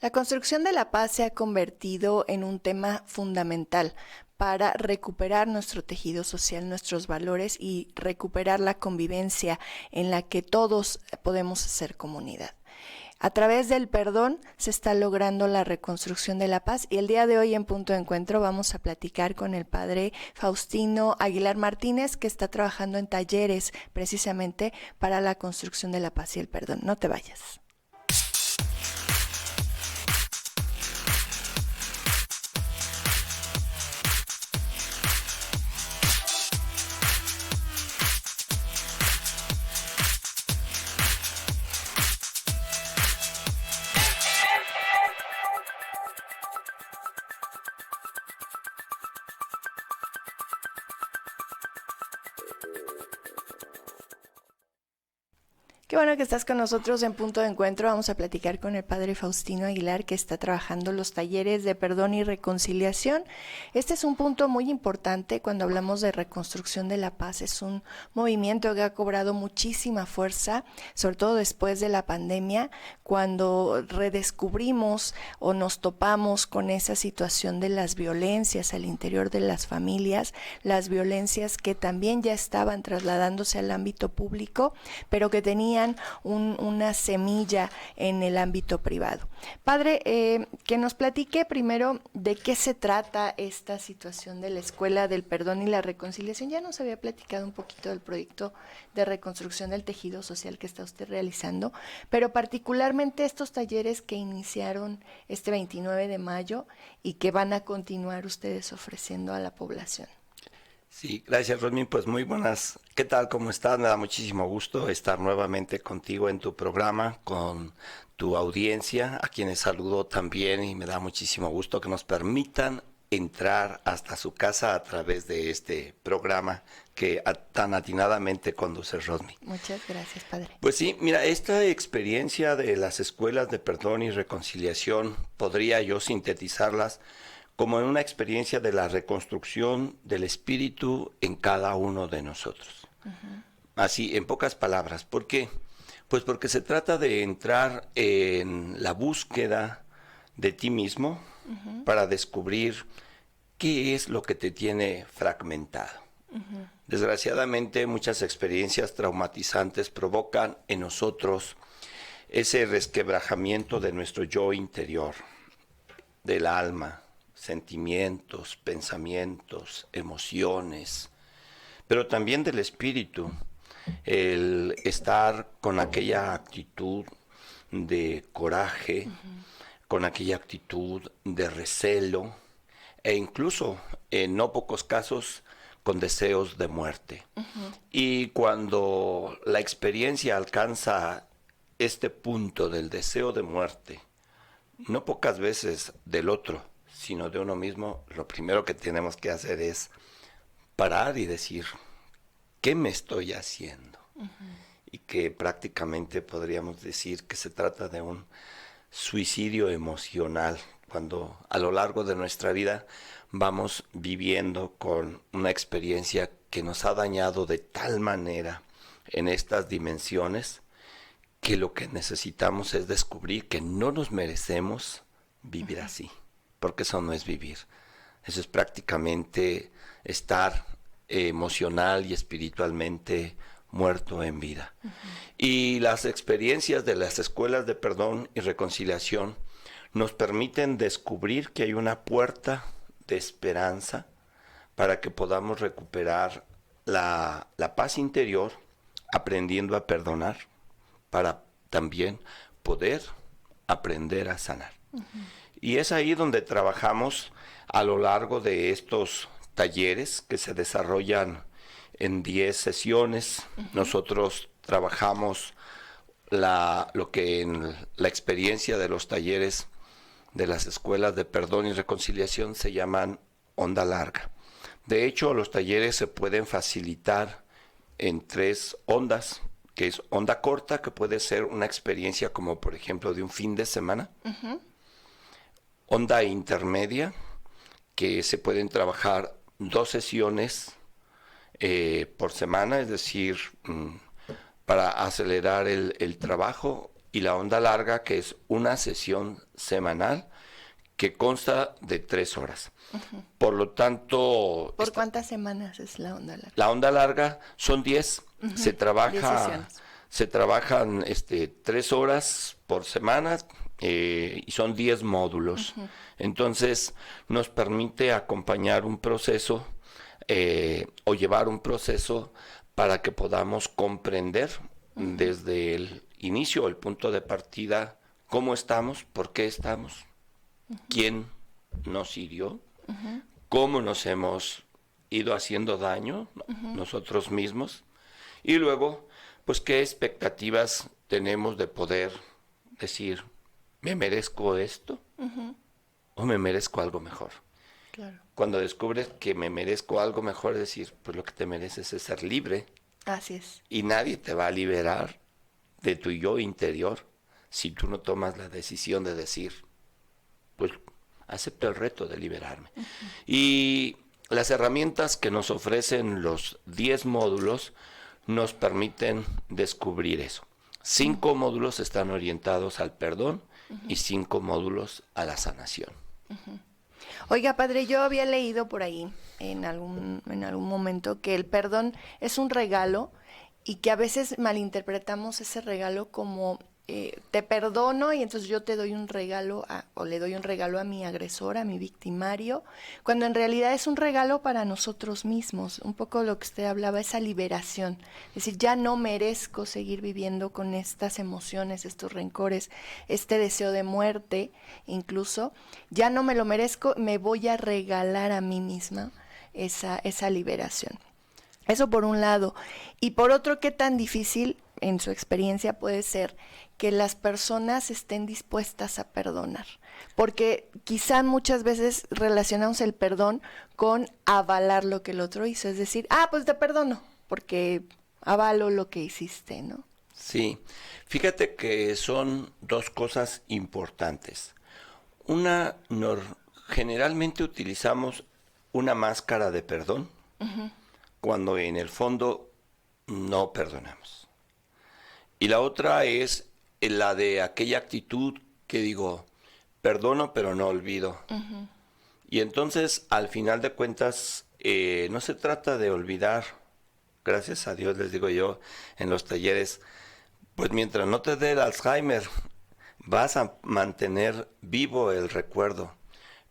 La construcción de la paz se ha convertido en un tema fundamental para recuperar nuestro tejido social, nuestros valores y recuperar la convivencia en la que todos podemos ser comunidad. A través del perdón se está logrando la reconstrucción de la paz y el día de hoy en Punto de Encuentro vamos a platicar con el padre Faustino Aguilar Martínez, que está trabajando en talleres precisamente para la construcción de la paz y el perdón. No te vayas. Qué bueno que estás con nosotros en Punto de Encuentro. Vamos a platicar con el padre Faustino Aguilar, que está trabajando los talleres de perdón y reconciliación. Este es un punto muy importante cuando hablamos de reconstrucción de la paz. Es un movimiento que ha cobrado muchísima fuerza, sobre todo después de la pandemia, cuando redescubrimos o nos topamos con esa situación de las violencias al interior de las familias, las violencias que también ya estaban trasladándose al ámbito público, pero que tenían una semilla en el ámbito privado. Padre, que nos platique primero de qué se trata esta situación de la Escuela del Perdón y la Reconciliación. Ya nos había platicado un poquito del proyecto de reconstrucción del tejido social que está usted realizando, pero particularmente estos talleres que iniciaron este 29 de mayo y que van a continuar ustedes ofreciendo a la población. Sí, gracias, Rosmin. Pues muy buenas. ¿Qué tal? ¿Cómo estás? Me da muchísimo gusto estar nuevamente contigo en tu programa, con tu audiencia, a quienes saludo también, y me da muchísimo gusto que nos permitan entrar hasta su casa a través de este programa que tan atinadamente conduce Rosmin. Muchas gracias, padre. Pues sí, mira, esta experiencia de las escuelas de perdón y reconciliación, podría yo sintetizarlas como en una experiencia de la reconstrucción del espíritu en cada uno de nosotros. Uh-huh. Así, en pocas palabras. ¿Por qué? Pues porque se trata de entrar en la búsqueda de ti mismo, uh-huh, para descubrir qué es lo que te tiene fragmentado. Uh-huh. Desgraciadamente, muchas experiencias traumatizantes provocan en nosotros ese resquebrajamiento de nuestro yo interior, del alma, sentimientos, pensamientos, emociones, pero también del espíritu, el estar con aquella actitud de coraje, uh-huh, con aquella actitud de recelo, e incluso en no pocos casos con deseos de muerte. Uh-huh. Y cuando la experiencia alcanza este punto del deseo de muerte, no pocas veces del otro, sino de uno mismo, lo primero que tenemos que hacer es parar y decir, ¿qué me estoy haciendo? Uh-huh. Y que prácticamente podríamos decir que se trata de un suicidio emocional, cuando a lo largo de nuestra vida vamos viviendo con una experiencia que nos ha dañado de tal manera en estas dimensiones, que lo que necesitamos es descubrir que no nos merecemos vivir, uh-huh, así. Porque eso no es vivir, eso es prácticamente estar emocional y espiritualmente muerto en vida. Uh-huh. Y las experiencias de las escuelas de perdón y reconciliación nos permiten descubrir que hay una puerta de esperanza para que podamos recuperar la paz interior, aprendiendo a perdonar, para también poder aprender a sanar. Uh-huh. Y es ahí donde trabajamos a lo largo de estos talleres que se desarrollan en 10 sesiones. Uh-huh. Nosotros trabajamos lo que en la experiencia de los talleres de las escuelas de perdón y reconciliación se llaman onda larga. De hecho, los talleres se pueden facilitar en 3 ondas, que es onda corta, que puede ser una experiencia como por ejemplo de un fin de semana. Uh-huh. Onda intermedia, que se pueden trabajar 2 sesiones por semana, es decir, para acelerar el trabajo, y la onda larga, que es una sesión semanal que consta de 3 horas. Por lo tanto... ¿Por cuántas semanas es la onda larga? La onda larga son 10. Se 10 trabaja, sesiones. se trabajan 3 horas por semana y son 10 módulos. Entonces nos permite acompañar un proceso o llevar un proceso para que podamos comprender desde el inicio, el punto de partida, cómo estamos, por qué estamos, quién nos hirió, cómo nos hemos ido haciendo daño nosotros mismos, y luego, pues qué expectativas tenemos de poder decir, ¿me merezco esto? ¿O me merezco algo mejor? Claro. Cuando descubres que me merezco algo mejor, es decir, pues lo que te mereces es ser libre, Así es. y nadie te va a liberar de tu yo interior si tú no tomas la decisión de decir, pues acepto el reto de liberarme. Y las herramientas que nos ofrecen los 10 módulos nos permiten descubrir eso. 5 módulos están orientados al perdón y 5 módulos a la sanación. Oiga, padre, yo había leído por ahí en algún momento que el perdón es un regalo y que a veces malinterpretamos ese regalo como te perdono y entonces yo te doy un regalo o le doy un regalo a mi agresor, a mi victimario, cuando en realidad es un regalo para nosotros mismos. Un poco lo que usted hablaba, esa liberación. Es decir, ya no merezco seguir viviendo con estas emociones, estos rencores, este deseo de muerte, incluso. Ya no me lo merezco, me voy a regalar a mí misma esa liberación. Eso por un lado. Y por otro, ¿qué tan difícil en su experiencia puede ser que las personas estén dispuestas a perdonar? Porque quizá muchas veces relacionamos el perdón con avalar lo que el otro hizo. Es decir, pues te perdono porque avalo lo que hiciste, ¿no? Sí, fíjate que son 2 cosas importantes. Una, generalmente utilizamos una máscara de perdón cuando en el fondo no perdonamos. Y la otra es la de aquella actitud que digo, perdono pero no olvido. Y entonces, al final de cuentas, no se trata de olvidar. Gracias a Dios, les digo yo, en los talleres, pues mientras no te dé el Alzheimer, vas a mantener vivo el recuerdo.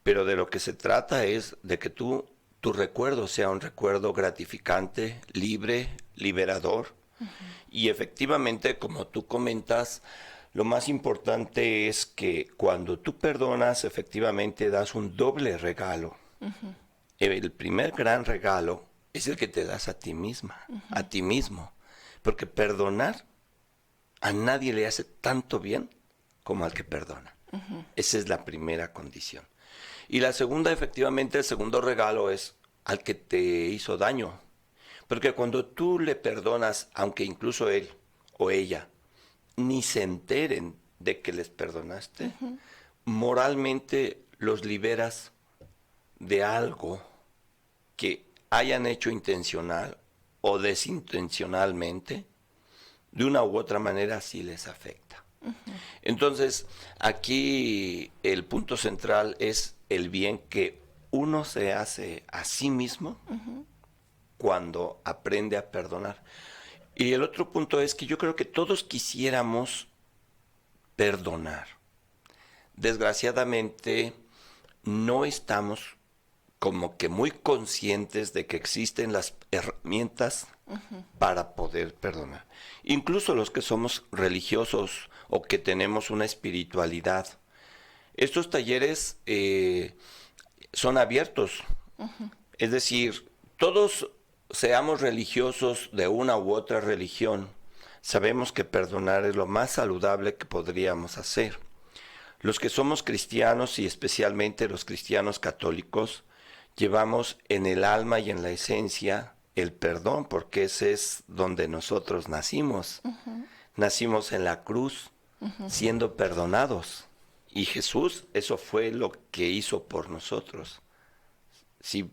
Pero de lo que se trata es de que tu recuerdo sea un recuerdo gratificante, libre, liberador. Y efectivamente, como tú comentas, lo más importante es que cuando tú perdonas, efectivamente das un doble regalo. El primer gran regalo es el que te das a ti misma, a ti mismo. Porque perdonar a nadie le hace tanto bien como al que perdona. Esa es la primera condición. Y la segunda, efectivamente, el segundo regalo es al que te hizo daño. Porque cuando tú le perdonas, aunque incluso él o ella ni se enteren de que les perdonaste, moralmente los liberas de algo que hayan hecho intencional o desintencionalmente, de una u otra manera sí les afecta. Entonces, aquí el punto central es el bien que uno se hace a sí mismo cuando aprende a perdonar. Y el otro punto es que yo creo que todos quisiéramos perdonar. Desgraciadamente, no estamos como que muy conscientes de que existen las herramientas para poder perdonar. Incluso los que somos religiosos o que tenemos una espiritualidad. Estos talleres son abiertos. Es decir, todos seamos religiosos de una u otra religión, sabemos que perdonar es lo más saludable que podríamos hacer. Los que somos cristianos y especialmente los cristianos católicos, llevamos en el alma y en la esencia el perdón, porque ese es donde nosotros nacimos. Nacimos en la cruz, siendo perdonados. Y Jesús, eso fue lo que hizo por nosotros. Si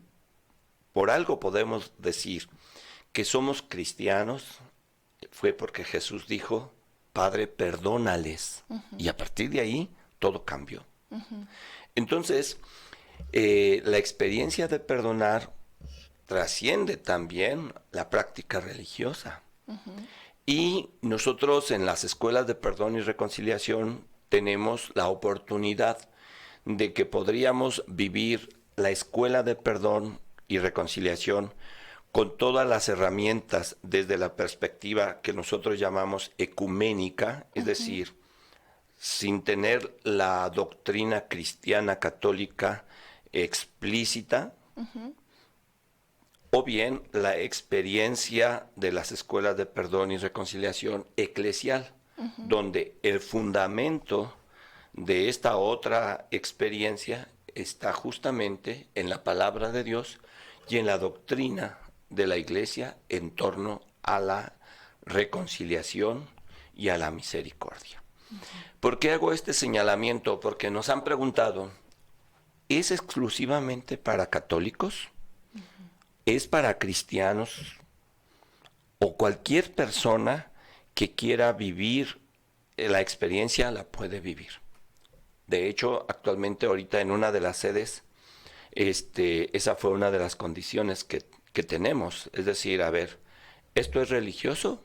por algo podemos decir que somos cristianos, fue porque Jesús dijo, Padre, perdónales. Y a partir de ahí, todo cambió. Entonces, la experiencia de perdonar trasciende también la práctica religiosa. Y nosotros en las escuelas de perdón y reconciliación tenemos la oportunidad de que podríamos vivir la escuela de perdón y reconciliación con todas las herramientas desde la perspectiva que nosotros llamamos ecuménica, es decir, sin tener la doctrina cristiana católica explícita, o bien la experiencia de las escuelas de perdón y reconciliación eclesial, donde el fundamento de esta otra experiencia está justamente en la palabra de Dios y en la doctrina de la Iglesia en torno a la reconciliación y a la misericordia. ¿Por qué hago este señalamiento? Porque nos han preguntado, ¿es exclusivamente para católicos? ¿Es para cristianos? ¿O cualquier persona que quiera vivir la experiencia la puede vivir? De hecho, actualmente ahorita en una de las sedes, esa fue una de las condiciones que tenemos. Es decir, a ver, ¿esto es religioso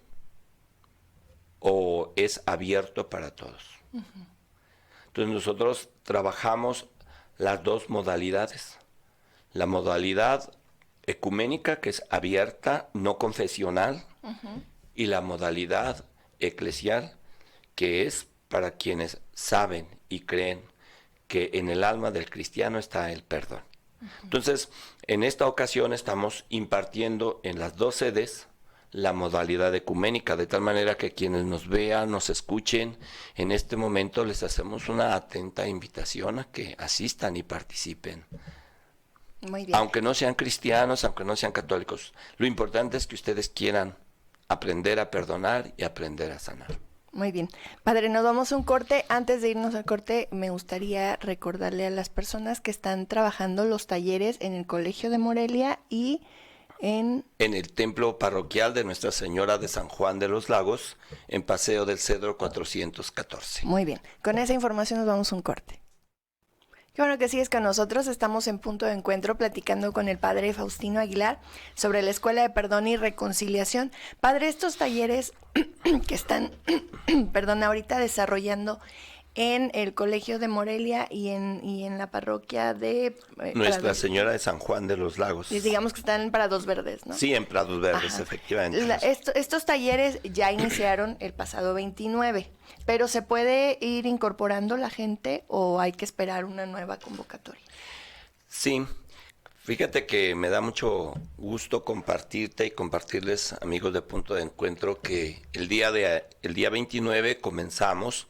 o es abierto para todos? Entonces nosotros trabajamos las dos modalidades. La modalidad ecuménica, que es abierta, no confesional, y la modalidad eclesial, que es para quienes saben y creen que en el alma del cristiano está el perdón. Entonces, en esta ocasión estamos impartiendo en las dos sedes la modalidad ecuménica, de tal manera que quienes nos vean, nos escuchen, en este momento les hacemos una atenta invitación a que asistan y participen. Muy bien. Aunque no sean cristianos, aunque no sean católicos, lo importante es que ustedes quieran aprender a perdonar y aprender a sanar. Muy bien. Padre, nos vamos a un corte. Antes de irnos al corte, me gustaría recordarle a las personas que están trabajando los talleres en el Colegio de Morelia y en el templo parroquial de Nuestra Señora de San Juan de los Lagos, en Paseo del Cedro 414. Muy bien. Con esa información nos vamos a un corte. Qué bueno que sigues con nosotros. Estamos en Punto de Encuentro platicando con el Padre Faustino Aguilar sobre la Escuela de Perdón y Reconciliación. Padre, estos talleres que están, ahorita desarrollando en el Colegio de Morelia y en la parroquia de Nuestra Señora de San Juan de los Lagos. Digamos que están en Prados Verdes, ¿no? Sí, en Prados Verdes, efectivamente. Estos talleres ya iniciaron el pasado 29, pero ¿se puede ir incorporando la gente o hay que esperar una nueva convocatoria? Sí, fíjate que me da mucho gusto compartirte y compartirles, amigos de Punto de Encuentro, que el día 29 comenzamos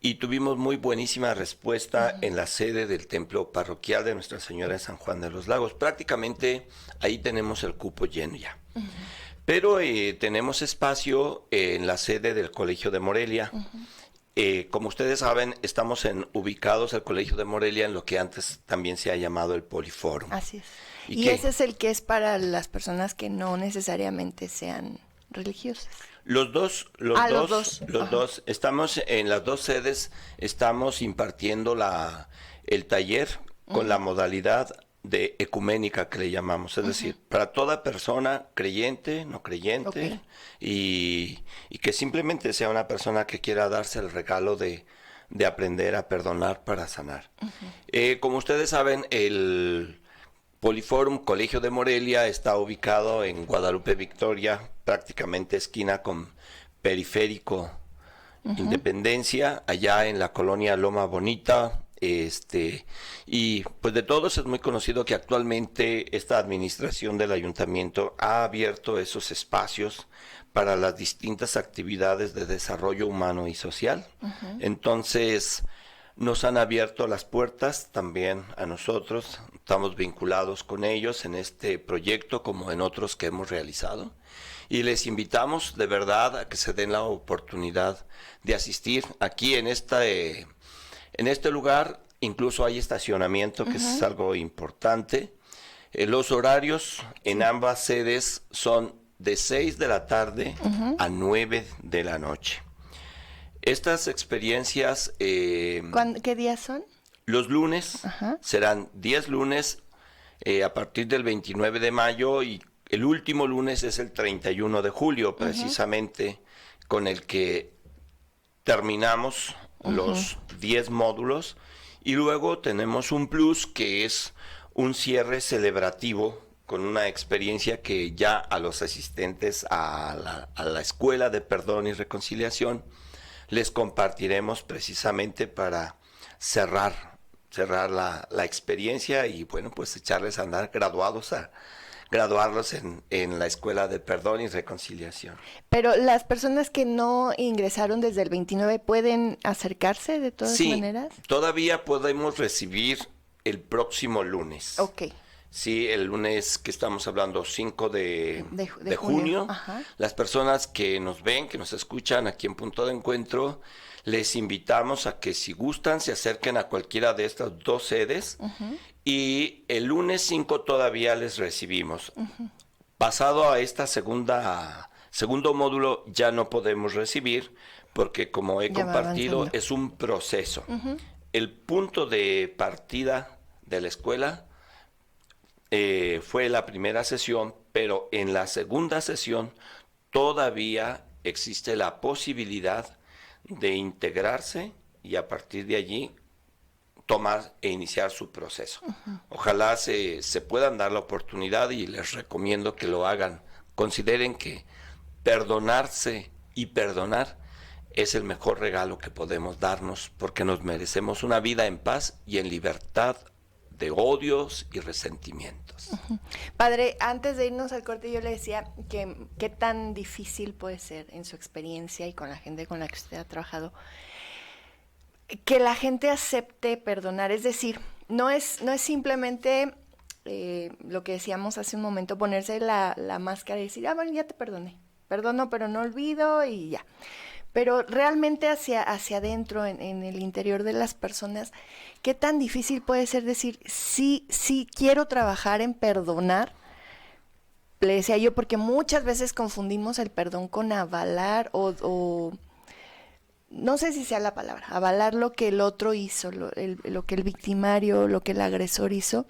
y tuvimos muy buenísima respuesta en la sede del templo parroquial de Nuestra Señora de San Juan de los Lagos. Prácticamente ahí tenemos el cupo lleno ya. Pero tenemos espacio en la sede del Colegio de Morelia. Como ustedes saben, estamos ubicados el Colegio de Morelia en lo que antes también se ha llamado el Poliforum. Así es. ¿Y ese es el que es para las personas que no necesariamente sean religiosas? Los dos, estamos en las dos sedes, estamos impartiendo el taller con la modalidad de ecuménica que le llamamos, es decir, para toda persona creyente, no creyente, y que simplemente sea una persona que quiera darse el regalo de aprender a perdonar para sanar. Como ustedes saben, el Poliforum Colegio de Morelia está ubicado en Guadalupe Victoria, prácticamente esquina con Periférico Independencia, allá en la colonia Loma Bonita. Y pues de todos es muy conocido que actualmente esta administración del ayuntamiento ha abierto esos espacios para las distintas actividades de desarrollo humano y social. Entonces nos han abierto las puertas también a nosotros, estamos vinculados con ellos en este proyecto como en otros que hemos realizado y les invitamos de verdad a que se den la oportunidad de asistir aquí en este lugar. Incluso hay estacionamiento, que es algo importante. Los horarios en ambas sedes son de 6 de la tarde a 9 de la noche. Estas experiencias, ¿Qué días son? los lunes, Ajá. serán 10 lunes a partir del 29 de mayo y el último lunes es el 31 de julio, precisamente con el que terminamos los 10 módulos y luego tenemos un plus que es un cierre celebrativo con una experiencia que ya a los asistentes a la Escuela de Perdón y Reconciliación les compartiremos precisamente para cerrar la experiencia y bueno, pues echarles a andar graduarlos en la Escuela de Perdón y Reconciliación. Pero las personas que no ingresaron desde el 29 pueden acercarse de todas Sí, maneras. todavía podemos recibir el próximo lunes. Ok. Sí, el lunes que estamos hablando, 5 de De junio. junio. Ajá. Las personas que nos ven, que nos escuchan aquí en Punto de Encuentro, les invitamos a que si gustan se acerquen a cualquiera de estas dos sedes y el lunes 5 todavía les recibimos. Pasado a esta segundo módulo ya no podemos recibir porque como he Ya va compartido avanzando. es un proceso. El punto de partida de la escuela fue la primera sesión, pero en la segunda sesión todavía existe la posibilidad de integrarse y a partir de allí tomar e iniciar su proceso. Ojalá se puedan dar la oportunidad y les recomiendo que lo hagan. Consideren que perdonarse y perdonar es el mejor regalo que podemos darnos porque nos merecemos una vida en paz y en libertad de odios y resentimientos. Padre, antes de irnos al corte yo le decía que qué tan difícil puede ser en su experiencia y con la gente con la que usted ha trabajado que la gente acepte perdonar. Es decir, no es simplemente lo que decíamos hace un momento, ponerse la máscara y decir, bueno, ya te perdoné, perdono pero no olvido y ya. Pero realmente hacia adentro, en el interior de las personas, ¿qué tan difícil puede ser decir, sí quiero trabajar en perdonar? Le decía yo, porque muchas veces confundimos el perdón con avalar o no sé si sea la palabra, avalar lo que el otro hizo, lo que el victimario, lo que el agresor hizo.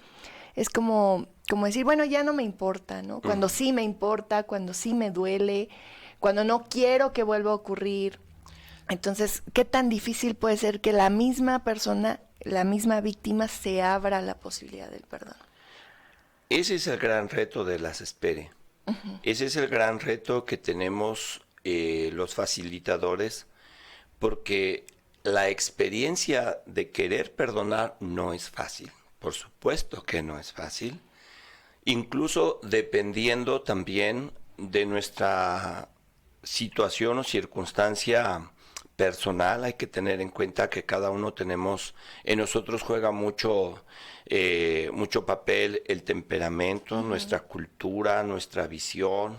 Es como decir, bueno, ya no me importa, ¿no? Cuando sí me importa, cuando sí me duele, cuando no quiero que vuelva a ocurrir. Entonces, ¿qué tan difícil puede ser que la misma persona, la misma víctima, se abra a la posibilidad del perdón? Ese es el gran reto de las espere. Ese es el gran reto que tenemos los facilitadores, porque la experiencia de querer perdonar no es fácil. Por supuesto que no es fácil. Incluso dependiendo también de nuestra situación o circunstancia personal, hay que tener en cuenta que cada uno tenemos, en nosotros juega mucho papel el temperamento, nuestra cultura, nuestra visión,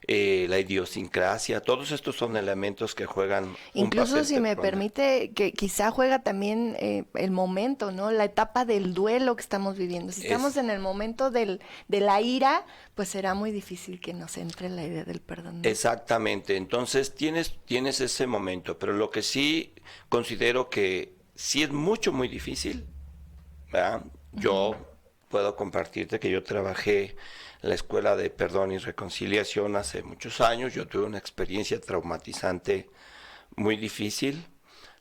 la idiosincrasia, todos estos son elementos que juegan incluso un papel si me preponderante. permite, que quizá juega también el momento, ¿no? La etapa del duelo que estamos viviendo. Si estamos en el momento de la ira, pues será muy difícil que nos entre la idea del perdón, ¿no? Exactamente, entonces tienes ese momento, pero lo que sí considero que sí es muy difícil, ¿verdad? Yo puedo compartirte que yo trabajé en la Escuela de Perdón y Reconciliación hace muchos años, yo tuve una experiencia traumatizante muy difícil,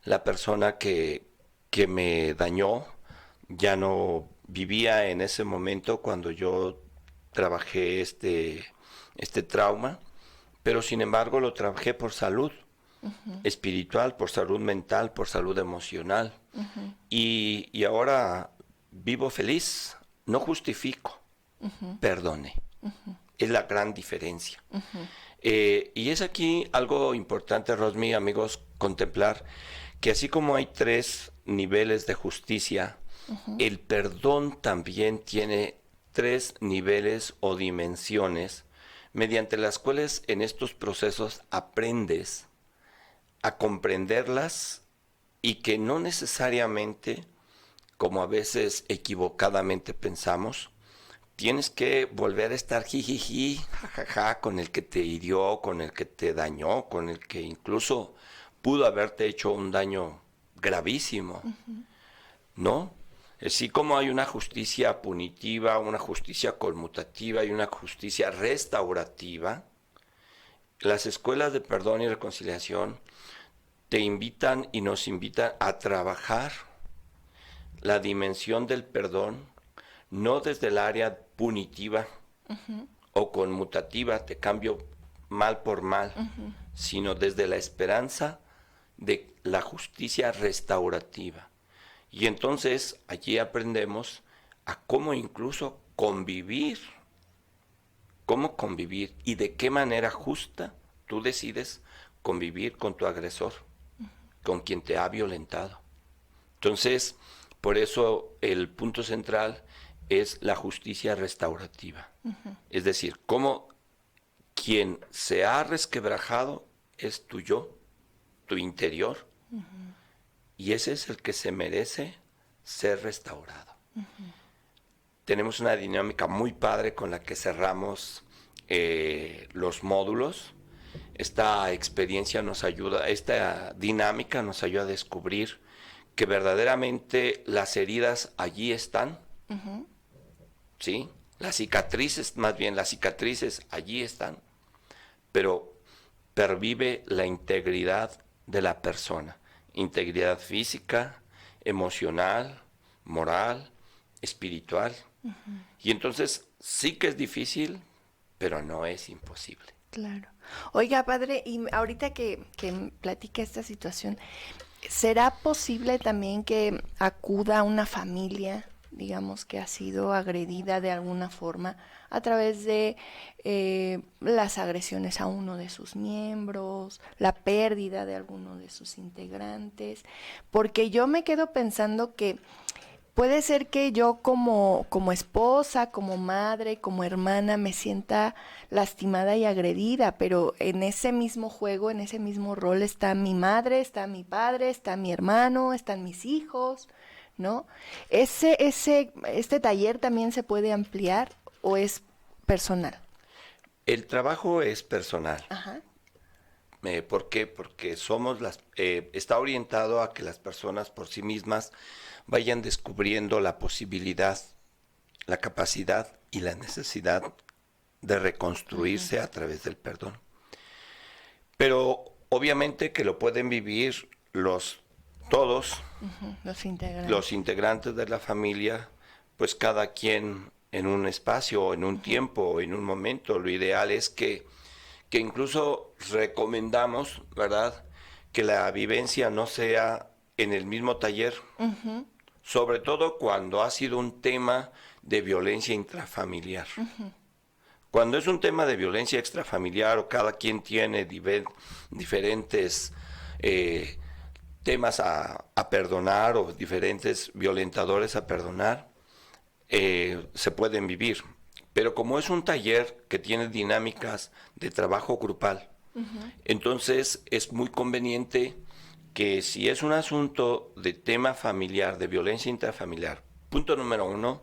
la persona que me dañó ya no vivía en ese momento cuando yo trabajé este trauma, pero sin embargo lo trabajé por salud espiritual, por salud mental, por salud emocional. Y ahora vivo feliz, no justifico, perdone. Es la gran diferencia. Y es aquí algo importante, Rosmy, amigos, contemplar que así como hay 3 niveles de justicia, el perdón también tiene 3 niveles o dimensiones mediante las cuales en estos procesos aprendes a comprenderlas y que no necesariamente, como a veces equivocadamente pensamos, tienes que volver a estar jijiji, jajaja, con el que te hirió, con el que te dañó, con el que incluso pudo haberte hecho un daño gravísimo, ¿no? Así como hay una justicia punitiva, una justicia conmutativa y una justicia restaurativa, las escuelas de perdón y reconciliación te invitan y nos invitan a trabajar la dimensión del perdón, no desde el área punitiva o conmutativa, te cambio mal por mal, sino desde la esperanza de la justicia restaurativa. Y entonces allí aprendemos a cómo incluso convivir y de qué manera justa tú decides convivir con tu agresor, con quien te ha violentado. Entonces, por eso el punto central es la justicia restaurativa. Es decir, cómo quien se ha resquebrajado es tu yo, tu interior, y ese es el que se merece ser restaurado. Tenemos una dinámica muy padre con la que cerramos los módulos. Esta experiencia nos ayuda, esta dinámica nos ayuda a descubrir que verdaderamente las heridas allí están, ¿sí? Las cicatrices allí están, pero pervive la integridad de la persona, integridad física, emocional, moral, espiritual. Y entonces sí que es difícil, pero no es imposible. Claro. Oiga, padre, y ahorita que platica esta situación, ¿será posible también que acuda una familia, digamos, que ha sido agredida de alguna forma a través de las agresiones a uno de sus miembros, la pérdida de alguno de sus integrantes? Porque yo me quedo pensando que puede ser que yo como esposa, como madre, como hermana me sienta lastimada y agredida, pero en ese mismo juego, en ese mismo rol está mi madre, está mi padre, está mi hermano, están mis hijos, ¿no? ¿Este taller también se puede ampliar o es personal? El trabajo es personal. Ajá. ¿Por qué? Porque está orientado a que las personas por sí mismas vayan descubriendo la posibilidad, la capacidad y la necesidad de reconstruirse a través del perdón. Pero obviamente que lo pueden vivir todos los integrantes de la familia, pues cada quien en un espacio, en un tiempo, o en un momento. Lo ideal es que incluso recomendamos, ¿verdad?, que la vivencia no sea en el mismo taller, sobre todo cuando ha sido un tema de violencia intrafamiliar. Cuando es un tema de violencia extrafamiliar o cada quien tiene diferentes temas a perdonar o diferentes violentadores a perdonar, se pueden vivir. Pero como es un taller que tiene dinámicas de trabajo grupal, entonces es muy conveniente que si es un asunto de tema familiar, de violencia intrafamiliar, punto número 1,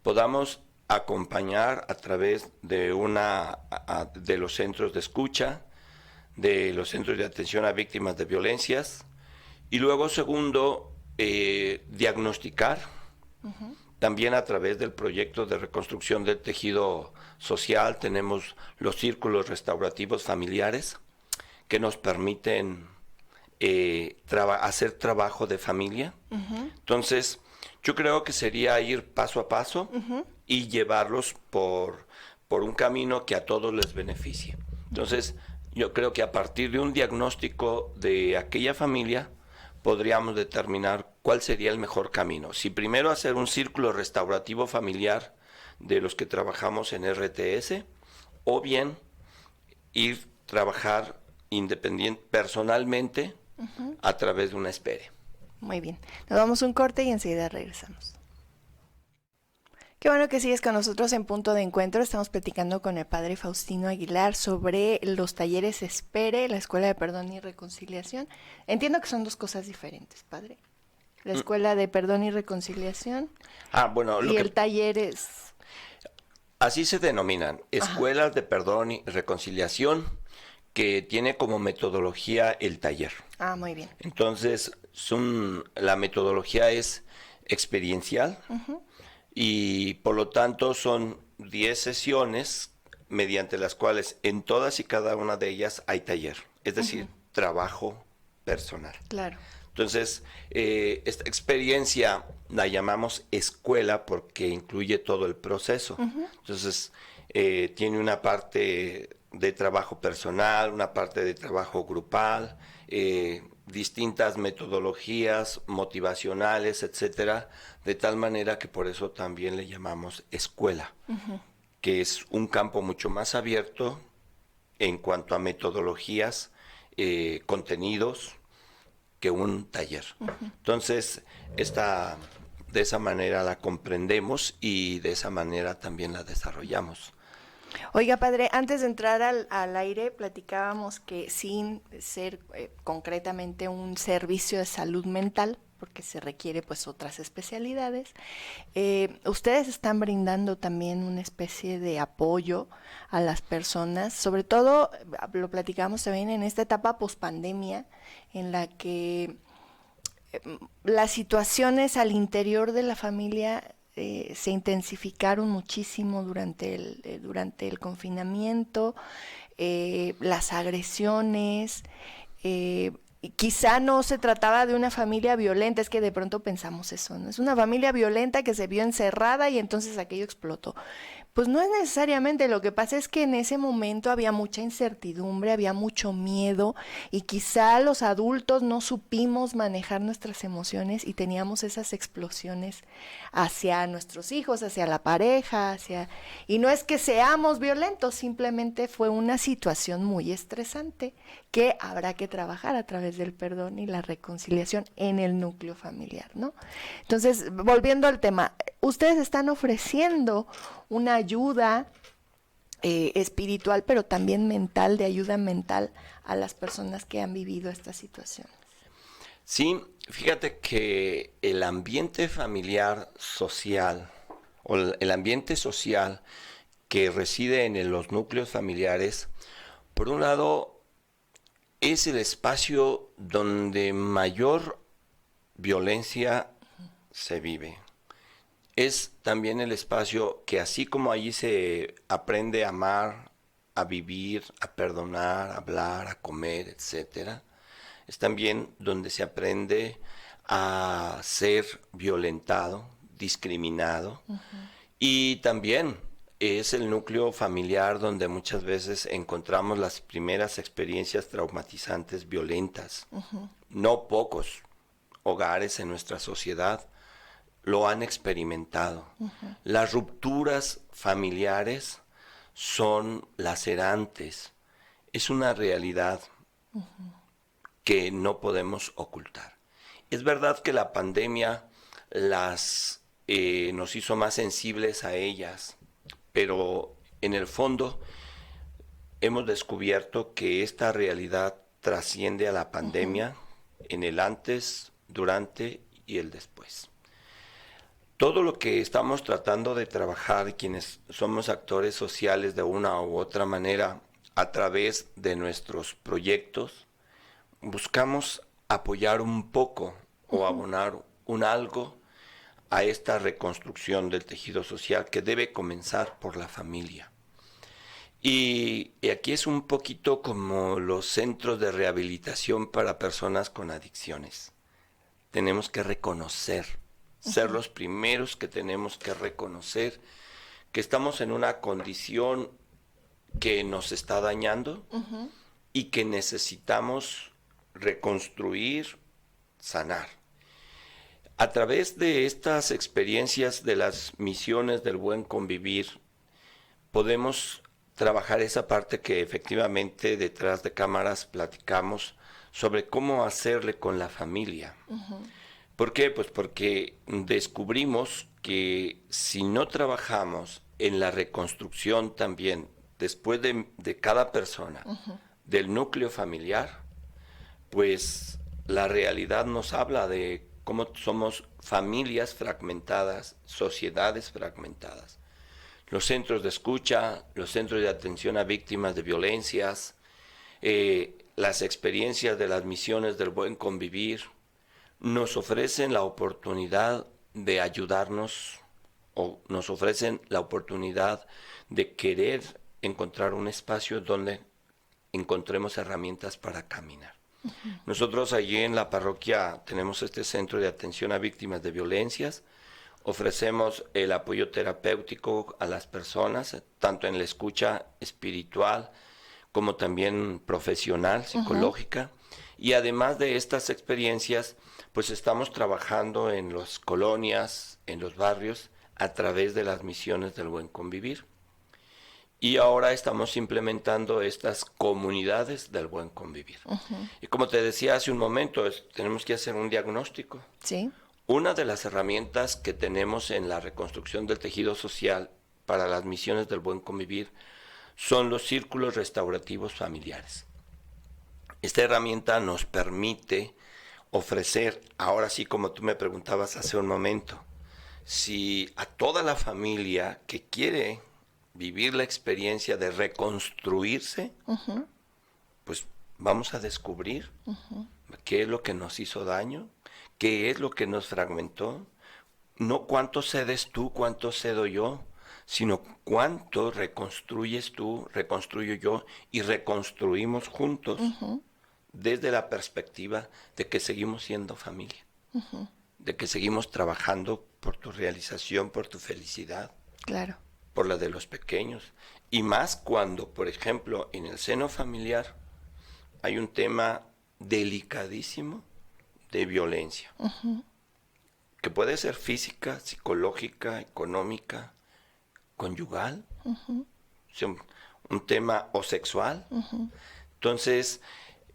podamos acompañar a través de de los centros de escucha, de los centros de atención a víctimas de violencias, y luego segundo, diagnosticar, también a través del proyecto de reconstrucción del tejido social. Tenemos los círculos restaurativos familiares que nos permiten hacer trabajo de familia. Entonces, yo creo que sería ir paso a paso y llevarlos por un camino que a todos les beneficie. Entonces, yo creo que a partir de un diagnóstico de aquella familia, podríamos determinar cuál sería el mejor camino. Si primero hacer un círculo restaurativo familiar de los que trabajamos en RTS, o bien ir trabajar personalmente a través de una espere. Muy bien. Nos damos un corte y enseguida regresamos. Qué bueno que sigues con nosotros en Punto de Encuentro. Estamos platicando con el padre Faustino Aguilar sobre los talleres Espere, la Escuela de Perdón y Reconciliación. Entiendo que son dos cosas diferentes, padre. La Escuela de Perdón y Reconciliación y el taller es... Así se denominan, Escuelas de Perdón y Reconciliación, que tiene como metodología el taller. Ah, muy bien. Entonces, la metodología es experiencial y por lo tanto son 10 sesiones mediante las cuales en todas y cada una de ellas hay taller, es decir, trabajo personal. Claro. Entonces, esta experiencia la llamamos escuela porque incluye todo el proceso. Entonces, tiene una parte de trabajo personal, una parte de trabajo grupal, distintas metodologías motivacionales, etcétera, de tal manera que por eso también le llamamos escuela, que es un campo mucho más abierto en cuanto a metodologías, contenidos, que un taller. Entonces, de esa manera la comprendemos y de esa manera también la desarrollamos. Oiga, padre, antes de entrar al aire, platicábamos que sin ser concretamente un servicio de salud mental, porque se requiere pues otras especialidades, ustedes están brindando también una especie de apoyo a las personas, sobre todo, lo platicamos también en esta etapa pospandemia, en la que las situaciones al interior de la familia se intensificaron muchísimo durante el confinamiento, las agresiones, quizá no se trataba de una familia violenta, es que de pronto pensamos eso, ¿no? Es una familia violenta que se vio encerrada y entonces aquello explotó. Pues no es necesariamente, lo que pasa es que en ese momento había mucha incertidumbre, había mucho miedo y quizá los adultos no supimos manejar nuestras emociones y teníamos esas explosiones hacia nuestros hijos, hacia la pareja, y no es que seamos violentos, simplemente fue una situación muy estresante que habrá que trabajar a través del perdón y la reconciliación en el núcleo familiar, ¿no? Entonces, volviendo al tema, ustedes están ofreciendo una ayuda espiritual, pero también mental, de ayuda mental a las personas que han vivido esta situación. Sí, fíjate que el ambiente familiar social o el ambiente social que reside en los núcleos familiares, por un lado, es el espacio donde mayor violencia se vive. Es también el espacio que, así como allí se aprende a amar, a vivir, a perdonar, a hablar, a comer, etcétera, es también donde se aprende a ser violentado, discriminado, y también es el núcleo familiar donde muchas veces encontramos las primeras experiencias traumatizantes violentas. No pocos hogares en nuestra sociedad lo han experimentado. Las rupturas familiares son lacerantes. Es una realidad que no podemos ocultar. Es verdad que la pandemia nos hizo más sensibles a ellas, pero en el fondo hemos descubierto que esta realidad trasciende a la pandemia en el antes, durante y el después. Todo lo que estamos tratando de trabajar, quienes somos actores sociales de una u otra manera, a través de nuestros proyectos, buscamos apoyar un poco o abonar un algo a esta reconstrucción del tejido social que debe comenzar por la familia. Y aquí es un poquito como los centros de rehabilitación para personas con adicciones. Tenemos que reconocer, ser los primeros que tenemos que reconocer que estamos en una condición que nos está dañando y que necesitamos reconstruir, sanar. A través de estas experiencias de las misiones del buen convivir, podemos trabajar esa parte que efectivamente detrás de cámaras platicamos sobre cómo hacerle con la familia. ¿Por qué? Pues porque descubrimos que si no trabajamos en la reconstrucción también, después de cada persona, del núcleo familiar, pues la realidad nos habla de cómo somos familias fragmentadas, sociedades fragmentadas. Los centros de escucha, los centros de atención a víctimas de violencias, Las experiencias de las misiones del buen convivir nos ofrecen la oportunidad de ayudarnos o nos ofrecen la oportunidad de querer encontrar un espacio donde encontremos herramientas para caminar. Nosotros allí en la parroquia tenemos este centro de atención a víctimas de violencias. Ofrecemos el apoyo terapéutico a las personas, tanto en la escucha espiritual como también profesional, psicológica. Y además de estas experiencias, pues estamos trabajando en las colonias, en los barrios, a través de las misiones del buen convivir. Y ahora estamos implementando estas comunidades del buen convivir. Y como te decía hace un momento, tenemos que hacer un diagnóstico. Sí. Una de las herramientas que tenemos en la reconstrucción del tejido social para las misiones del buen convivir son los círculos restaurativos familiares. Esta herramienta nos permite ofrecer, ahora sí como tú me preguntabas hace un momento, si a toda la familia que quiere vivir la experiencia de reconstruirse, pues vamos a descubrir qué es lo que nos hizo daño, qué es lo que nos fragmentó, no cuánto cedes tú, cuánto cedo yo, sino cuánto reconstruyes tú, reconstruyo yo y reconstruimos juntos desde la perspectiva de que seguimos siendo familia, de que seguimos trabajando por tu realización, por tu felicidad, Claro. por la de los pequeños. Y más cuando, por ejemplo, en el seno familiar hay un tema delicadísimo de violencia, que puede ser física, psicológica, económica, conyugal, o sea, un tema o sexual. Entonces,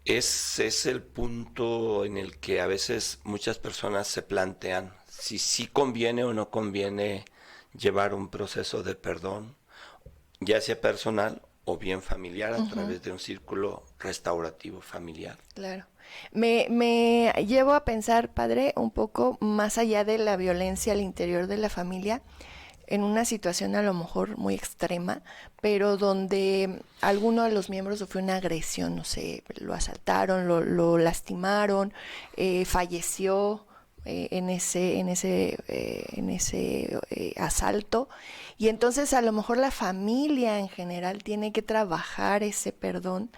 ese es el punto en el que a veces muchas personas se plantean si sí conviene o no conviene llevar un proceso de perdón, ya sea personal o bien familiar, a través de un círculo restaurativo familiar. Claro. Me llevo a pensar, padre, un poco más allá de la violencia al interior de la familia, en una situación a lo mejor muy extrema, pero donde alguno de los miembros sufrió una agresión, no sé, lo asaltaron, lo lastimaron, falleció en ese asalto, y entonces a lo mejor la familia en general tiene que trabajar ese perdón,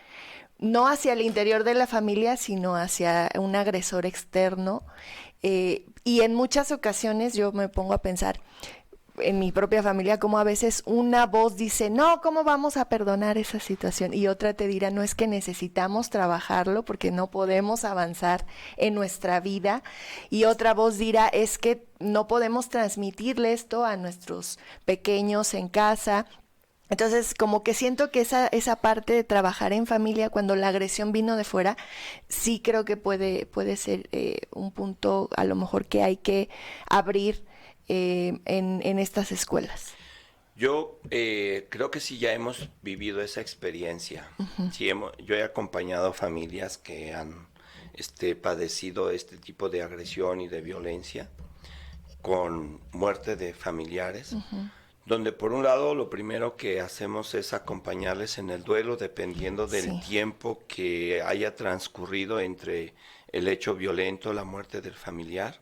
no hacia el interior de la familia, sino hacia un agresor externo. Y en muchas ocasiones yo me pongo a pensar en mi propia familia como a veces una voz dice, no, ¿cómo vamos a perdonar esa situación? Y otra te dirá, no, es que necesitamos trabajarlo porque no podemos avanzar en nuestra vida. Y otra voz dirá, es que no podemos transmitirle esto a nuestros pequeños en casa. Entonces, como que siento que esa parte de trabajar en familia cuando la agresión vino de fuera, sí creo que puede ser un punto a lo mejor que hay que abrir en estas escuelas. Yo creo que sí ya hemos vivido esa experiencia. Sí, yo he acompañado familias que han padecido este tipo de agresión y de violencia con muerte de familiares. Donde por un lado lo primero que hacemos es acompañarles en el duelo dependiendo del tiempo que haya transcurrido entre el hecho violento, la muerte del familiar,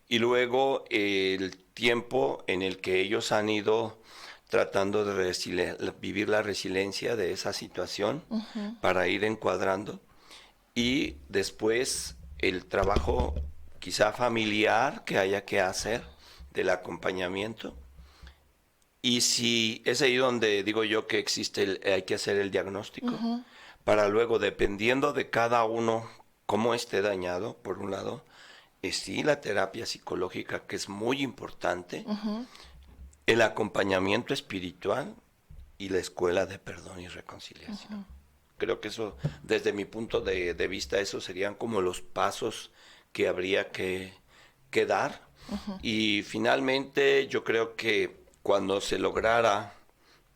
y luego el tiempo en el que ellos han ido tratando de vivir la resiliencia de esa situación para ir encuadrando, y después el trabajo quizá familiar que haya que hacer del acompañamiento. Y si es ahí donde digo yo que hay que hacer el diagnóstico, para luego, dependiendo de cada uno, cómo esté dañado, por un lado, sí, la terapia psicológica, que es muy importante, el acompañamiento espiritual y la escuela de perdón y reconciliación. Creo que eso, desde mi punto de vista, esos serían como los pasos que habría que dar. Y finalmente, yo creo que cuando se lograra,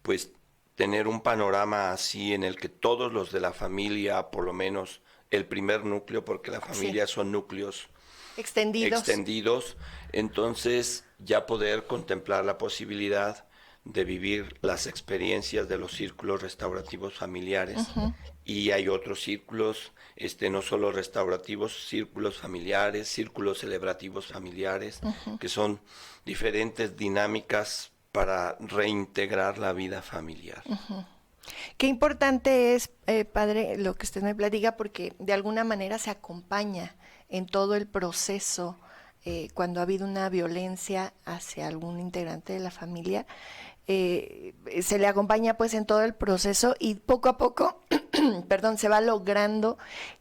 pues, tener un panorama así en el que todos los de la familia, por lo menos el primer núcleo, porque la familia son núcleos extendidos, entonces ya poder contemplar la posibilidad de vivir las experiencias de los círculos restaurativos familiares. Y hay otros círculos, no solo restaurativos, círculos familiares, círculos celebrativos familiares, que son diferentes dinámicas para reintegrar la vida familiar. Qué importante es, padre, lo que usted me platica, porque de alguna manera se acompaña en todo el proceso cuando ha habido una violencia hacia algún integrante de la familia. Se le acompaña pues en todo el proceso y poco a poco, perdón, se va logrando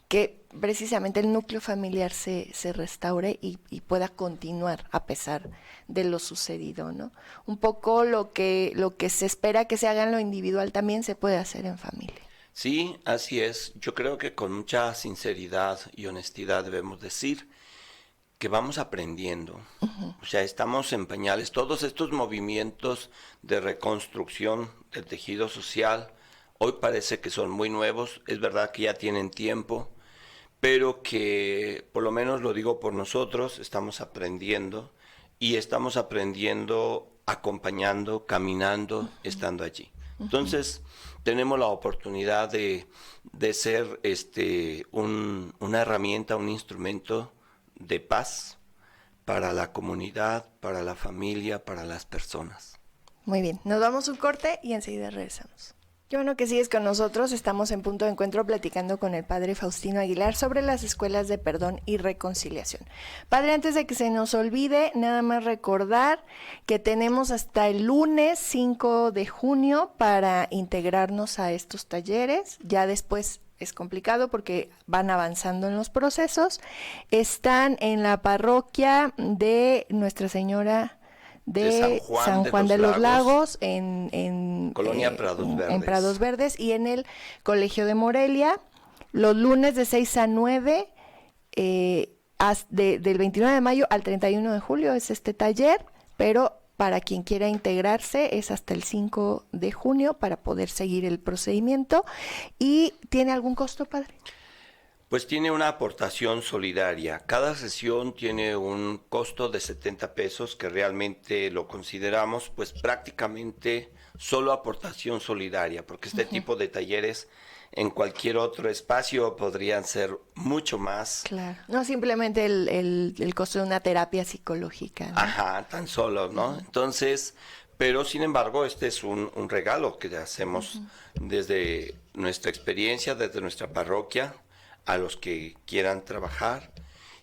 que precisamente el núcleo familiar se restaure y pueda continuar a pesar de lo sucedido, ¿no? Un poco lo que se espera que se haga en lo individual también se puede hacer en familia. Sí, así es. Yo creo que con mucha sinceridad y honestidad debemos decir que vamos aprendiendo. O sea, estamos en pañales. Todos estos movimientos de reconstrucción del tejido social hoy parece que son muy nuevos. Es verdad que ya tienen tiempo, pero que, por lo menos lo digo por nosotros, estamos aprendiendo y estamos aprendiendo acompañando, caminando, estando allí. Entonces, tenemos la oportunidad de ser una herramienta, un instrumento de paz para la comunidad, para la familia, para las personas. Muy bien, nos damos un corte y enseguida regresamos. Qué bueno que sigues con nosotros. Estamos en Punto de Encuentro platicando con el padre Faustino Aguilar sobre las escuelas de perdón y reconciliación. Padre, antes de que se nos olvide, nada más recordar que tenemos hasta el lunes 5 de junio para integrarnos a estos talleres. Ya después es complicado porque van avanzando en los procesos. Están en la parroquia de Nuestra Señora de San Juan de los Lagos en Colonia Prados Verdes. En Prados Verdes y en el Colegio de Morelia, los lunes de 6 a 9, del 29 de mayo al 31 de julio es este taller, pero para quien quiera integrarse es hasta el 5 de junio para poder seguir el procedimiento. ¿Y tiene algún costo, padre? Pues tiene una aportación solidaria. Cada sesión tiene un costo de 70 pesos que realmente lo consideramos pues prácticamente solo aportación solidaria, porque este tipo de talleres en cualquier otro espacio podrían ser mucho más. Claro, no simplemente el costo de una terapia psicológica, ¿no? Ajá, tan solo, ¿no? Entonces, pero sin embargo este es un regalo que hacemos desde nuestra experiencia, desde nuestra parroquia, a los que quieran trabajar,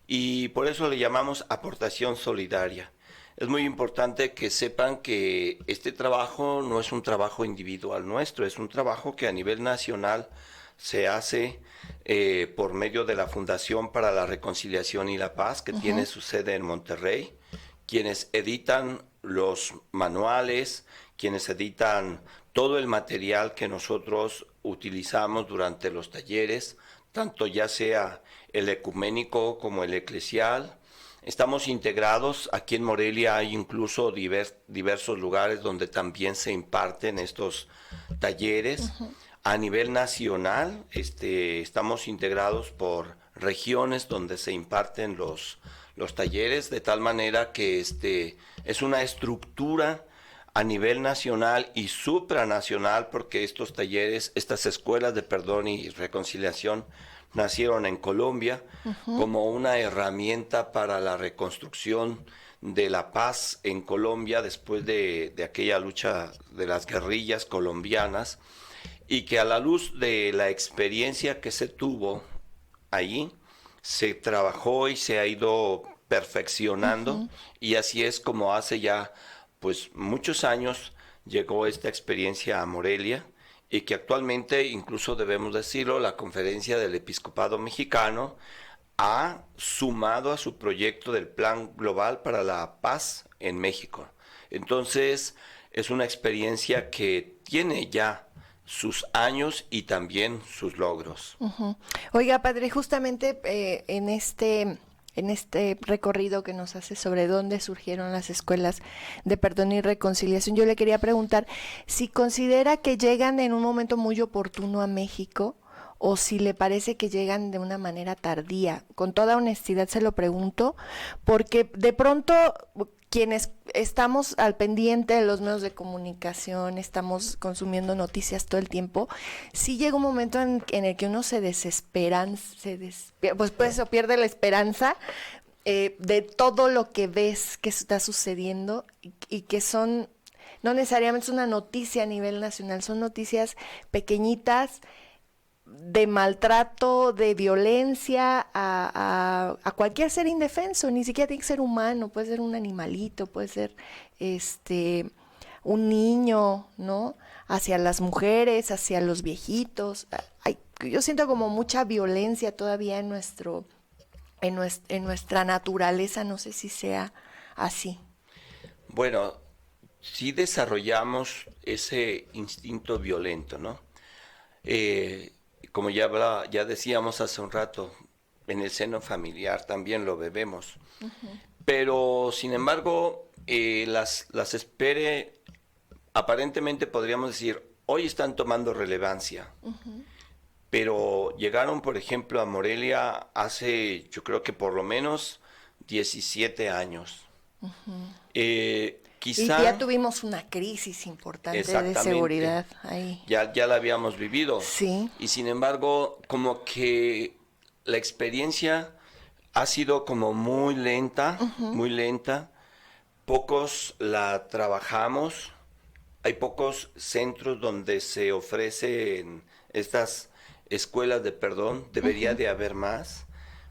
y por eso le llamamos aportación solidaria. Es muy importante que sepan que este trabajo no es un trabajo individual nuestro, es un trabajo que a nivel nacional se hace por medio de la Fundación para la Reconciliación y la Paz, que tiene su sede en Monterrey, quienes editan los manuales, quienes editan todo el material que nosotros utilizamos durante los talleres, tanto ya sea el ecuménico como el eclesial. Estamos integrados, aquí en Morelia hay incluso diversos lugares donde también se imparten estos talleres. A nivel nacional, estamos integrados por regiones donde se imparten los talleres, de tal manera que es una estructura a nivel nacional y supranacional, porque estos talleres, estas escuelas de perdón y reconciliación nacieron en Colombia como una herramienta para la reconstrucción de la paz en Colombia después de aquella lucha de las guerrillas colombianas, y que a la luz de la experiencia que se tuvo allí, se trabajó y se ha ido perfeccionando, y así es como hace ya pues muchos años llegó esta experiencia a Morelia, y que actualmente, incluso debemos decirlo, la Conferencia del Episcopado Mexicano ha sumado a su proyecto del Plan Global para la Paz en México. Entonces, es una experiencia que tiene ya sus años y también sus logros. Oiga, padre, justamente en este recorrido que nos hace sobre dónde surgieron las escuelas de perdón y reconciliación, yo le quería preguntar si considera que llegan en un momento muy oportuno a México o si le parece que llegan de una manera tardía. Con toda honestidad se lo pregunto, porque de pronto quienes estamos al pendiente de los medios de comunicación, estamos consumiendo noticias todo el tiempo, sí llega un momento en el que uno se desespera, pues eso, pierde la esperanza de todo lo que ves que está sucediendo y que son, no necesariamente es una noticia a nivel nacional, son noticias pequeñitas de maltrato, de violencia a cualquier ser indefenso, ni siquiera tiene que ser humano, puede ser un animalito, puede ser un niño, ¿no? Hacia las mujeres, hacia los viejitos. Yo siento como mucha violencia todavía en nuestra naturaleza, no sé si sea así. Bueno, sí desarrollamos ese instinto violento, ¿no? Como ya decíamos hace un rato, en el seno familiar también lo bebemos. Pero, sin embargo, las espere, aparentemente podríamos decir, hoy están tomando relevancia. Pero llegaron, por ejemplo, a Morelia hace, yo creo que por lo menos 17 años. Y Quizá, ya tuvimos una crisis importante de exactamente, seguridad ahí. ya la habíamos vivido. Sí. Y sin embargo, como que la experiencia ha sido como muy lenta, muy lenta. Pocos la trabajamos. Hay pocos centros donde se ofrecen estas escuelas de perdón. Debería de haber más.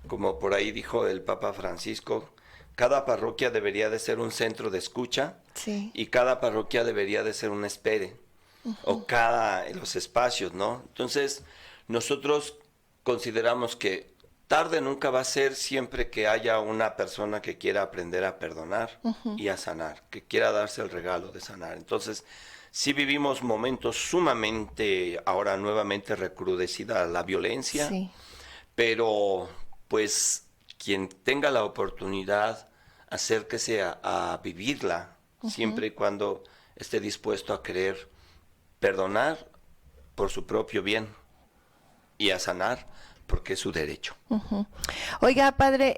Como por ahí dijo el Papa Francisco, cada parroquia debería de ser un centro de escucha Sí. y cada parroquia debería de ser un espere. O los espacios, ¿no? Entonces, nosotros consideramos que tarde nunca va a ser siempre que haya una persona que quiera aprender a perdonar y a sanar, que quiera darse el regalo de sanar. Entonces, sí vivimos momentos sumamente, ahora nuevamente recrudecida la violencia, Sí. pero pues quien tenga la oportunidad, acérquese a vivirla, siempre y cuando esté dispuesto a querer perdonar por su propio bien y a sanar porque es su derecho. Oiga, padre,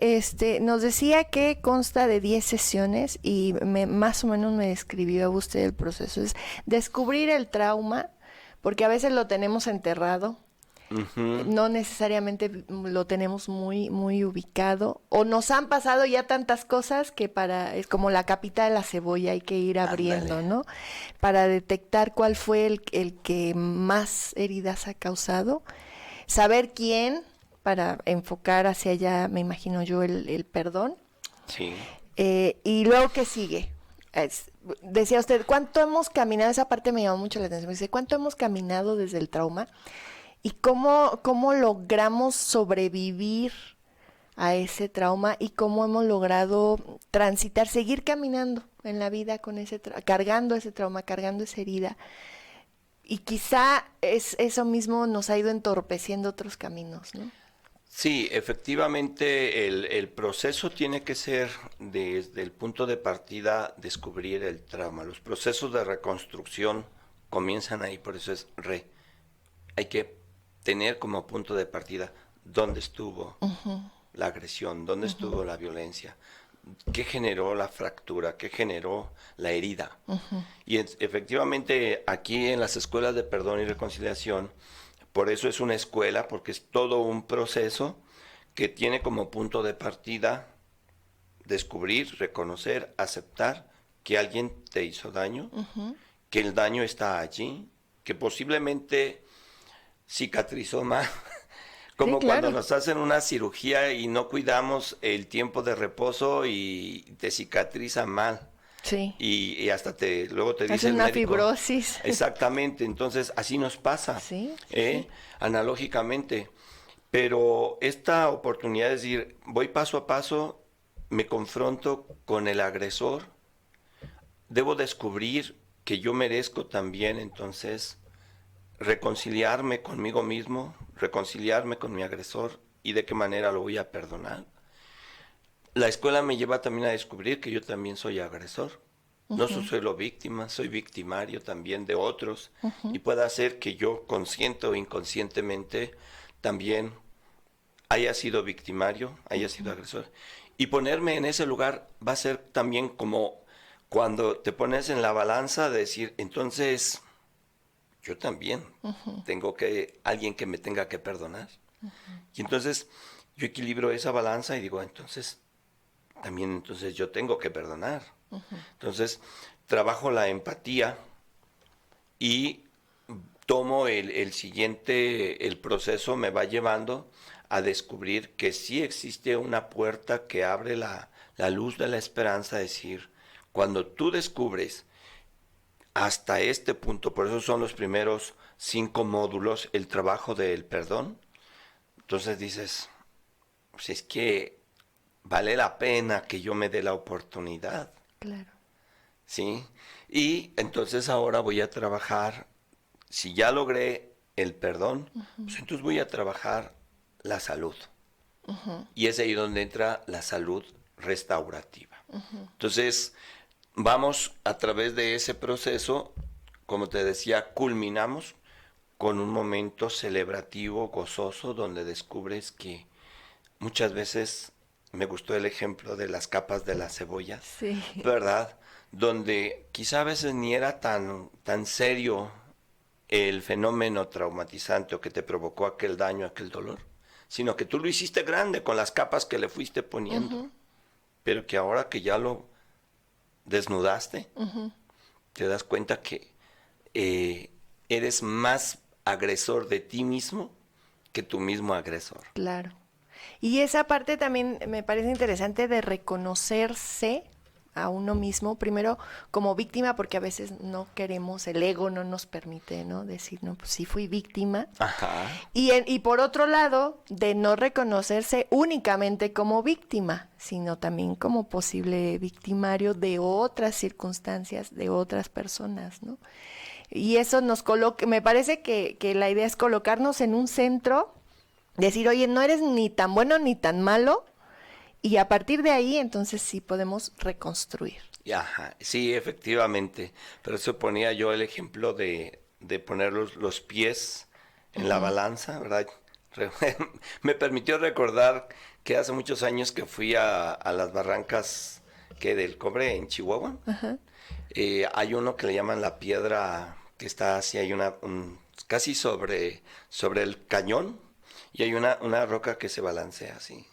nos decía que consta de 10 sesiones y más o menos me describió usted el proceso. Es descubrir el trauma, porque a veces lo tenemos enterrado, no necesariamente lo tenemos muy, muy ubicado, o nos han pasado ya tantas cosas que es como la capita de la cebolla, hay que ir abriendo, Ándale. ¿no? Para detectar cuál fue el que más heridas ha causado, saber quién, para enfocar hacia allá, me imagino yo, el perdón. Sí. Y luego, ¿qué sigue? Decía usted, ¿cuánto hemos caminado? Esa parte me llamó mucho la atención. Me dice, ¿cuánto hemos caminado desde el trauma? ¿Y cómo logramos sobrevivir a ese trauma? ¿Y cómo hemos logrado transitar, seguir caminando en la vida con cargando ese trauma, cargando esa herida? Y quizá eso mismo nos ha ido entorpeciendo otros caminos, ¿no? Sí, efectivamente el proceso tiene que ser desde el punto de partida descubrir el trauma. Los procesos de reconstrucción comienzan ahí, por eso hay que tener como punto de partida dónde estuvo la agresión, dónde estuvo la violencia, qué generó la fractura, qué generó la herida. Y efectivamente aquí en las escuelas de perdón y reconciliación, por eso es una escuela, porque es todo un proceso que tiene como punto de partida descubrir, reconocer, aceptar que alguien te hizo daño, que el daño está allí, que posiblemente cicatrizó mal, como Sí, claro. cuando nos hacen una cirugía y no cuidamos el tiempo de reposo y te cicatriza mal. Sí. Y hasta luego te Es dice el una médico. fibrosis. Exactamente, entonces así nos pasa, Sí, ¿eh? sí. Analógicamente. Pero esta oportunidad de decir, voy paso a paso, me confronto con el agresor, debo descubrir que yo merezco también entonces reconciliarme conmigo mismo, reconciliarme con mi agresor y de qué manera lo voy a perdonar. La escuela me lleva también a descubrir que yo también soy agresor. No soy solo víctima, soy victimario también de otros y puede hacer que yo, consciente o inconscientemente, también haya sido victimario, haya sido agresor. Y ponerme en ese lugar va a ser también como cuando te pones en la balanza de decir, entonces yo también tengo alguien que me tenga que perdonar. Y entonces yo equilibro esa balanza y digo, entonces también entonces yo tengo que perdonar. Entonces trabajo la empatía y tomo el siguiente, el proceso me va llevando a descubrir que sí existe una puerta que abre la luz de la esperanza, decir, cuando tú descubres hasta este punto, por eso son los primeros 5 módulos, el trabajo del perdón, entonces dices, pues es que vale la pena que yo me dé la oportunidad. Claro. ¿Sí? Y entonces ahora voy a trabajar, si ya logré el perdón, pues entonces voy a trabajar la salud. Y es ahí donde entra la salud restaurativa. Entonces, vamos a través de ese proceso, como te decía, culminamos con un momento celebrativo, gozoso, donde descubres que muchas veces, me gustó el ejemplo de las capas de la cebolla, Sí. ¿verdad? Donde quizá a veces ni era tan serio el fenómeno traumatizante o que te provocó aquel daño, aquel dolor, sino que tú lo hiciste grande con las capas que le fuiste poniendo, pero que ahora que ya lo desnudaste, te das cuenta que eres más agresor de ti mismo que tu mismo agresor. Claro. Y esa parte también me parece interesante de reconocerse a uno mismo, primero como víctima, porque a veces no queremos, el ego no nos permite, ¿no? Decir, no, pues sí fui víctima. Ajá. Y por otro lado, de no reconocerse únicamente como víctima, sino también como posible victimario de otras circunstancias, de otras personas, ¿no? Y eso nos coloca, me parece que la idea es colocarnos en un centro, decir, oye, no eres ni tan bueno ni tan malo, y a partir de ahí, entonces sí podemos reconstruir. Ajá, sí, efectivamente. Pero eso ponía yo el ejemplo de poner los pies en la balanza, ¿verdad? Me permitió recordar que hace muchos años que fui a las barrancas del Cobre en Chihuahua. Hay uno que le llaman la piedra, que está así, hay casi sobre el cañón, y hay una roca que se balancea así.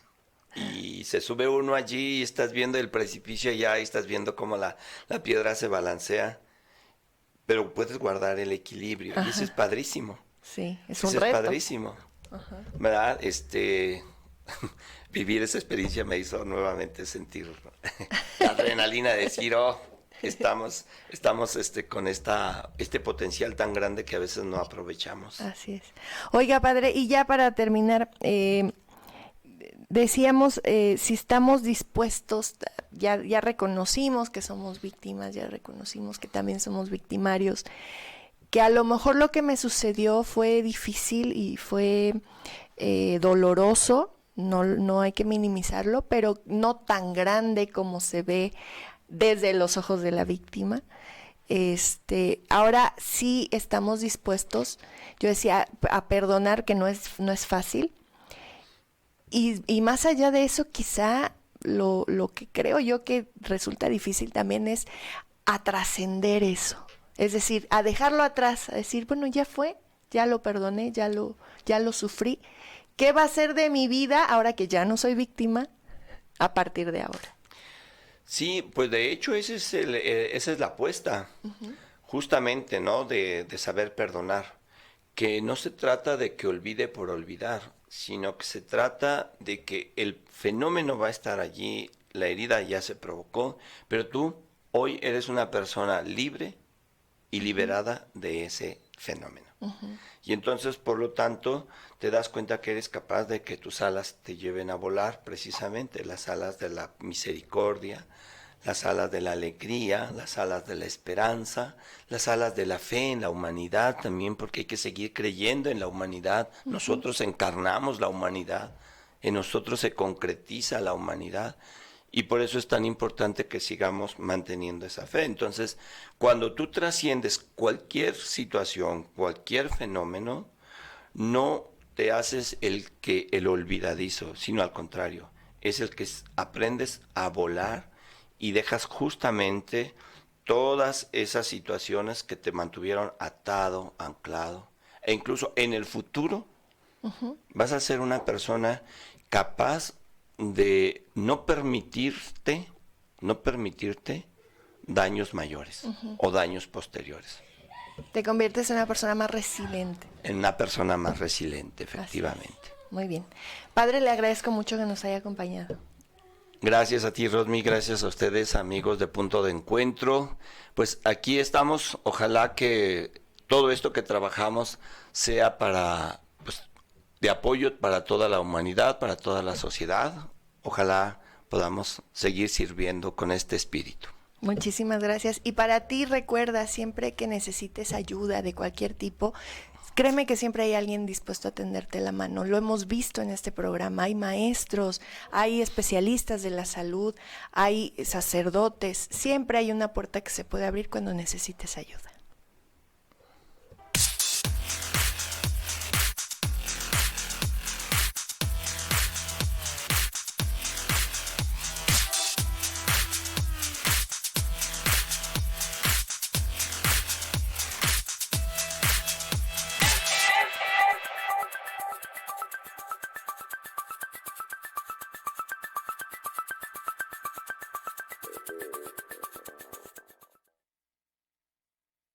Y se sube uno allí y estás viendo el precipicio allá y estás viendo cómo la piedra se balancea, pero puedes guardar el equilibrio. Y eso es padrísimo. Sí, es Eso un es reto. padrísimo. ¿Verdad? Vivir esa experiencia me hizo nuevamente sentir la adrenalina de decir, oh, estamos con este potencial tan grande que a veces no aprovechamos. Así es. Oiga, padre, y ya para terminar, decíamos, si estamos dispuestos, ya reconocimos que somos víctimas, ya reconocimos que también somos victimarios, que a lo mejor lo que me sucedió fue difícil y fue doloroso, no hay que minimizarlo, pero no tan grande como se ve desde los ojos de la víctima. Ahora sí estamos dispuestos, yo decía, a perdonar, que no es fácil. Y más allá de eso, quizá lo que creo yo que resulta difícil también es a trascender eso. Es decir, a dejarlo atrás, a decir, bueno, ya fue, ya lo perdoné, ya lo sufrí. ¿Qué va a ser de mi vida ahora que ya no soy víctima a partir de ahora? Sí, pues de hecho esa es la apuesta, justamente, ¿no? De saber perdonar. Que no se trata de que olvide por olvidar, sino que se trata de que el fenómeno va a estar allí, la herida ya se provocó, pero tú hoy eres una persona libre y liberada de ese fenómeno. Y entonces, por lo tanto, te das cuenta que eres capaz de que tus alas te lleven a volar, precisamente las alas de la misericordia, las alas de la alegría, las alas de la esperanza, las alas de la fe en la humanidad también, porque hay que seguir creyendo en la humanidad. Nosotros encarnamos la humanidad, en nosotros se concretiza la humanidad. Y por eso es tan importante que sigamos manteniendo esa fe. Entonces, cuando tú trasciendes cualquier situación, cualquier fenómeno, no te haces el olvidadizo, sino al contrario, es el que aprendes a volar y dejas justamente todas esas situaciones que te mantuvieron atado, anclado, e incluso en el futuro vas a ser una persona capaz de no permitirte daños mayores o daños posteriores. Te conviertes en una persona más resiliente. En una persona más resiliente, efectivamente. Muy bien. Padre, le agradezco mucho que nos haya acompañado. Gracias a ti, Rosmy, gracias a ustedes, amigos de Punto de Encuentro. Pues aquí estamos, ojalá que todo esto que trabajamos sea para, pues, de apoyo para toda la humanidad, para toda la sociedad. Ojalá podamos seguir sirviendo con este espíritu. Muchísimas gracias. Y para ti, recuerda, siempre que necesites ayuda de cualquier tipo, créeme que siempre hay alguien dispuesto a tenderte la mano. Lo hemos visto en este programa. Hay maestros, hay especialistas de la salud, hay sacerdotes. Siempre hay una puerta que se puede abrir cuando necesites ayuda.